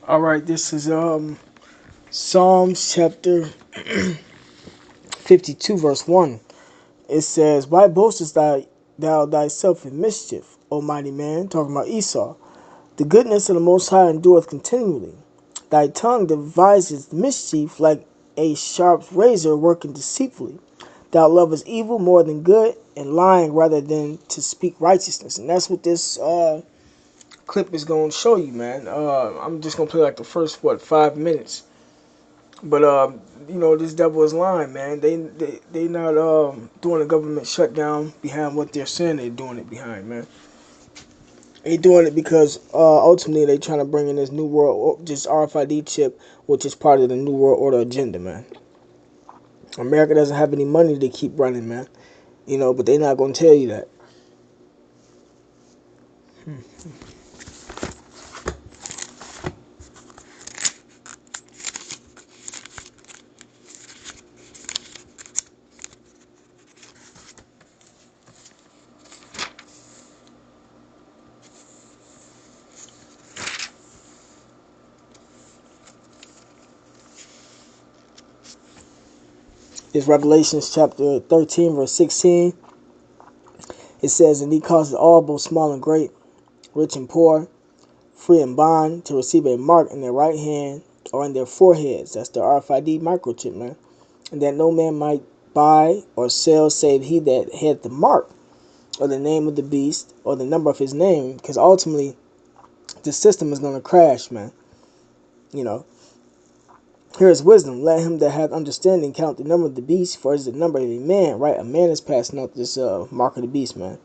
All right, this is Psalms chapter 52, verse 1. It says, "Why boastest thou thyself in mischief, O mighty man?" Talking about Esau. "The goodness of the Most High endureth continually. Thy tongue deviseth mischief like a sharp razor working deceitfully. Thou lovest evil more than good, and lying rather than to speak righteousness." And that's what this clip is going to show you, man. I'm just going to play like the first, 5 minutes. But this devil is lying, man. They not doing a government shutdown behind what they're saying they're doing it behind, man. They doing it because ultimately they trying to bring in this new world, just RFID chip, which is part of the new world order agenda, man. America doesn't have any money to keep running, man. But they're not gonna tell you that. It's Revelations chapter 13, verse 16. It says, "And he causes all, both small and great, rich and poor, free and bond, to receive a mark in their right hand or in their foreheads." That's the RFID microchip, man. "And that no man might buy or sell save he that had the mark, or the name of the beast, or the number of his name," because ultimately the system is going to crash, man. You know, "Here is wisdom. Let him that hath understanding count the number of the beast, for it is the number of a man." Right, a man is passing out this mark of the beast, man.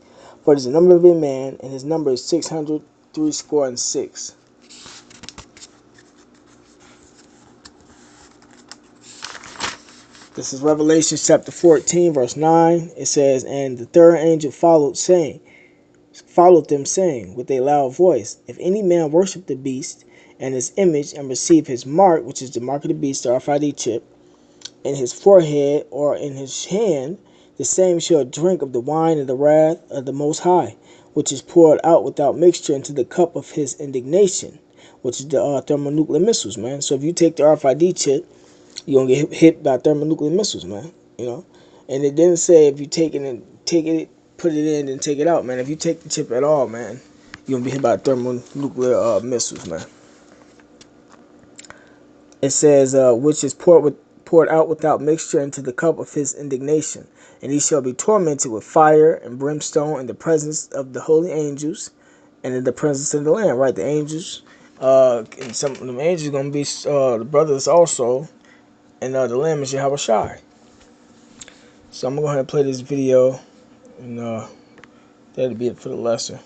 "For it is the number of a man, and his number is 666." This is Revelation chapter 14, verse 9. It says, "And the third angel followed them, saying with a loud voice, If any man worship the beast and his image, and receive his mark," which is the mark of the beast, the RFID chip, "in his forehead or in his hand, the same shall drink of the wine of the wrath of the Most High, which is poured out without mixture into the cup of his indignation," which is the thermonuclear missiles, man. So if you take the RFID chip, you're gonna get hit by thermonuclear missiles, man. And it didn't say if you take it, put it in, and take it out, man. If you take the chip at all, man, you're gonna be hit by thermonuclear missiles, man. It says, "which is poured out without mixture into the cup of his indignation, and he shall be tormented with fire and brimstone in the presence of the holy angels, and in the presence of the Lamb." Right, the angels, and some of them angels are gonna be the brothers also, and the Lamb is Yahweh Shai. So I'm gonna go ahead and play this video, and that'll be it for the lesson.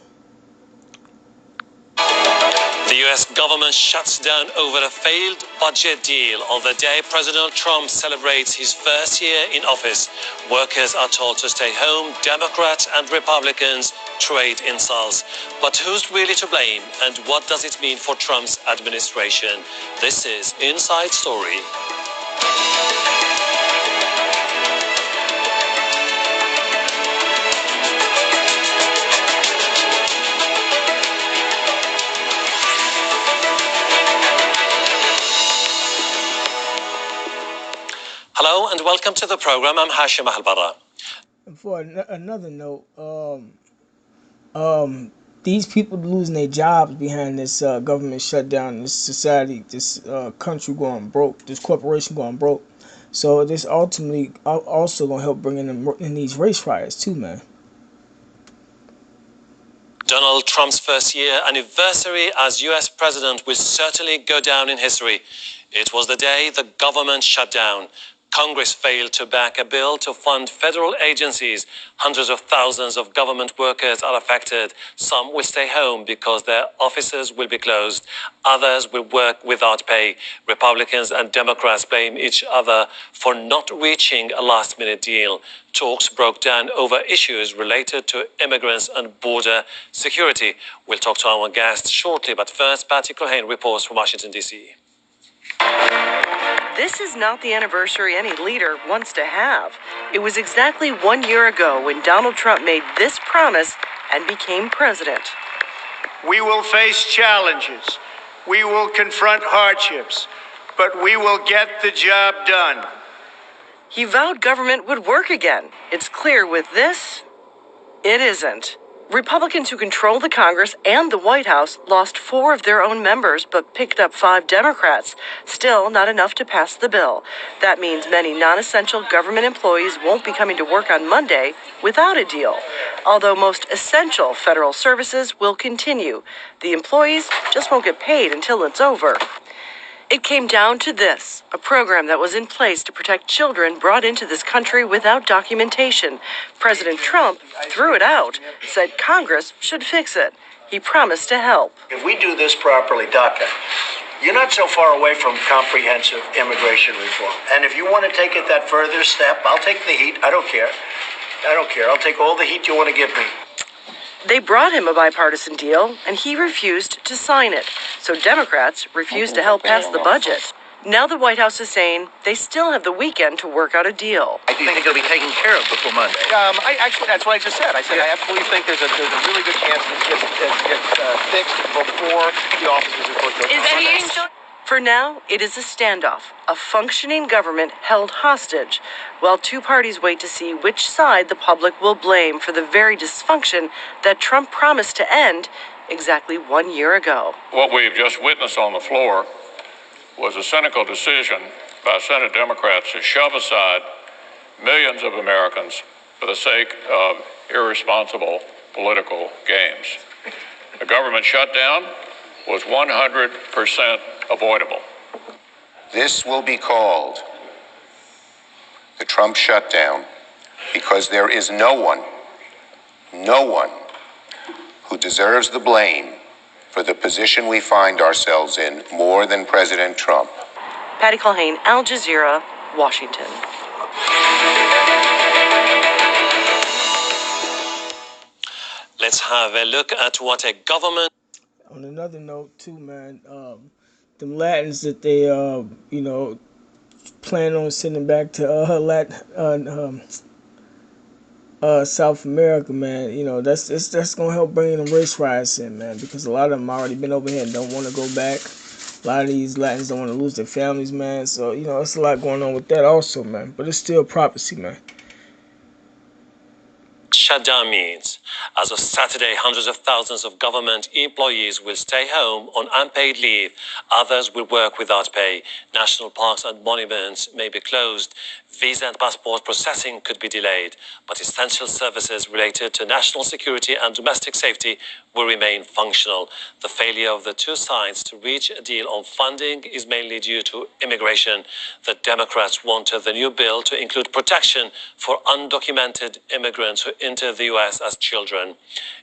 The US government shuts down over a failed budget deal on the day President Trump celebrates his first year in office. Workers are told to stay home. Democrats and Republicans trade insults. But who's really to blame, and what does it mean for Trump's administration? This is Inside Story. Hello and welcome to the program. I'm Hashim Ahalbara. For another note, these people losing their jobs behind this government shutdown, this society, this country going broke, this corporation going broke. So this ultimately also gonna help bring in these race riots too, man. Donald Trump's first year anniversary as US president will certainly go down in history. It was the day the government shut down. Congress failed to back a bill to fund federal agencies. Hundreds of thousands of government workers are affected. Some will stay home because their offices will be closed. Others will work without pay. Republicans and Democrats blame each other for not reaching a last-minute deal. Talks broke down over issues related to immigrants and border security. We'll talk to our guest shortly, but first, Pt.2 reports from Washington, D.C. This is not the anniversary any leader wants to have. It was exactly 1 year ago when Donald Trump made this promise and became president. We will face challenges, We will confront hardships, but we will get the job done. He vowed government would work again. It's clear with this, it isn't. Republicans who control the Congress and the White House lost 4 of their own members but picked up 5 Democrats. Still not enough to pass the bill. That means many non-essential government employees won't be coming to work on Monday without a deal. Although most essential federal services will continue. The employees just won't get paid until it's over. It came down to this, a program that was in place to protect children brought into this country without documentation. President Trump threw it out, said Congress should fix it. He promised to help. If we do this properly, DACA, you're not so far away from comprehensive immigration reform. And if you want to take it that further step, I'll take the heat. I don't care. I'll take all the heat you want to give me. They brought him a bipartisan deal, and he refused to sign it. So Democrats refused to help pass the budget. Now the White House is saying they still have the weekend to work out a deal. I think it'll be taken care of before Monday. That's what I just said. I said I absolutely think there's a really good chance it gets fixed before the officers are supposed to. Is that eating still? For now, it is a standoff, a functioning government held hostage, while 2 parties wait to see which side the public will blame for the very dysfunction that Trump promised to end exactly 1 year ago. What we've just witnessed on the floor was a cynical decision by Senate Democrats to shove aside millions of Americans for the sake of irresponsible political games. The government shutdown was 100% avoidable. This will be called the Trump shutdown because there is no one who deserves the blame for the position we find ourselves in more than President Trump. Patty Culhane, Al Jazeera, Washington. Let's have a look at what a government... On another note, too, man, them Latins that they, plan on sending back to South America, man, that's gonna help bring them race riots in, man, because a lot of them already been over here and don't want to go back. A lot of these Latins don't want to lose their families, man. So it's a lot going on with that also, man. But it's still prophecy, man. Shutdown means, as of Saturday, hundreds of thousands of government employees will stay home on unpaid leave. Others will work without pay. National parks and monuments may be closed. Visa and passport processing could be delayed. But essential services related to national security and domestic safety will remain functional. The failure of the 2 sides to reach a deal on funding is mainly due to immigration. The Democrats wanted the new bill to include protection for undocumented immigrants who enter the U.S. as children.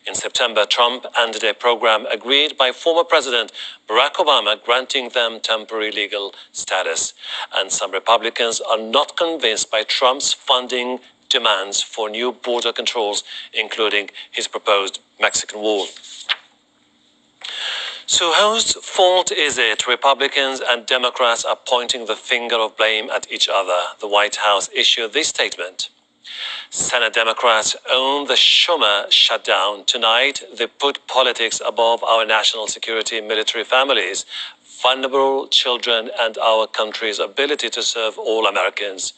In September, Trump ended a program agreed by former President Barack Obama granting them temporary legal status. And some Republicans are not convinced by Trump's funding demands for new border controls, including his proposed Mexican wall. So whose fault is it? Republicans and Democrats are pointing the finger of blame at each other. The White House issued this statement. Senate Democrats own the Schumer shutdown. Tonight, they put politics above our national security, military families, vulnerable children, and our country's ability to serve all Americans.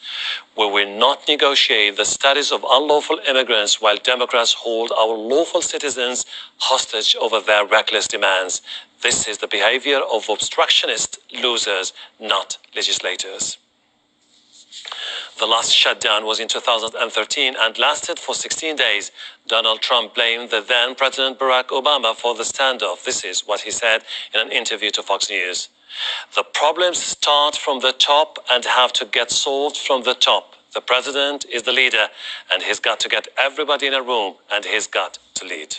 We will not negotiate the status of unlawful immigrants while Democrats hold our lawful citizens hostage over their reckless demands. This is the behavior of obstructionist losers, not legislators. The last shutdown was in 2013 and lasted for 16 days. Donald Trump blamed the then President Barack Obama for the standoff. This is what he said in an interview to Fox News. The problems start from the top and have to get solved from the top. The president is the leader, and he's got to get everybody in a room, and he's got to lead.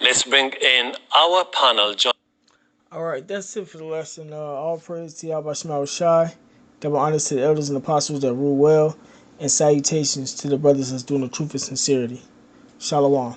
Let's bring in our panel. All right, that's it for the lesson. All praise to Yahweh Shema Shai. Double honors to the elders and apostles that rule well, and salutations to the brothers that's doing the truth and sincerity. Shalom.